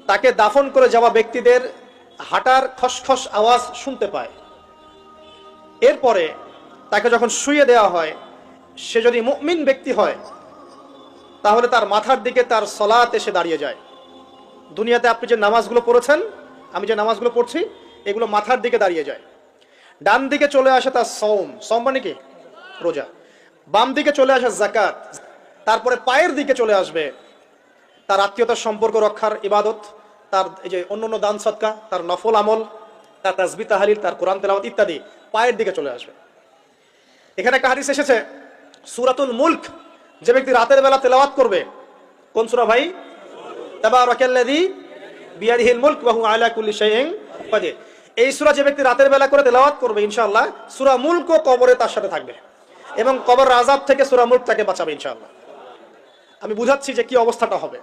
তাকে দাফন করে যাওয়া ব্যক্তিদের হাঁটার খসখস আওয়াজ শুনতে পায়। এরপরে তাকে যখন শুইয়ে দেওয়া হয়, সে যদি মুমিন ব্যক্তি হয় তাহলে তার মাথার দিকে তার সলাত এসে দাঁড়িয়ে যায়। দুনিয়াতে আপনি যে নামাজগুলো পড়েছেন, আমি যে নামাজগুলো পড়ছি, এগুলো মাথার দিকে দাঁড়িয়ে যায়। ডান দিকে চলে আসে তার সওম মানে কি? রোজা। বাম দিকে চলে আসে যাকাত। তারপরে পায়ের দিকে চলে আসবে তার আত্মীয়তার সম্পর্ক রক্ষার ইবাদত, তার এই যে অন্যান্য দান সদকা, তার নফল আমল, তার তাসবিহ তাহলিল, তার কোরআন তেলাওয়াত ইত্যাদি পায়ের দিকে চলে আসবে। এখানে একটা হাদিস এসেছে, সূরাতুল মুলক যে ব্যক্তি রাতের বেলা তেলাওয়াত করবে, কোন সূরা ভাই? তাবারাকাল্লাযী বিয়াদিহিল মুলক ওয়া হুয়া আলা কুল্লি শাইইন কাদির। এই সূরা যে ব্যক্তি রাতের বেলা করে তেলাওয়াত করবে, ইনশাআল্লাহ সূরা মুলক কবরে তার সাথে থাকবে এবং কবর আযাব থেকে সূরা মুলক তাকে বাঁচাবে ইনশাআল্লাহ। আমি বুঝাচ্ছি যে কি অবস্থাটা হবে।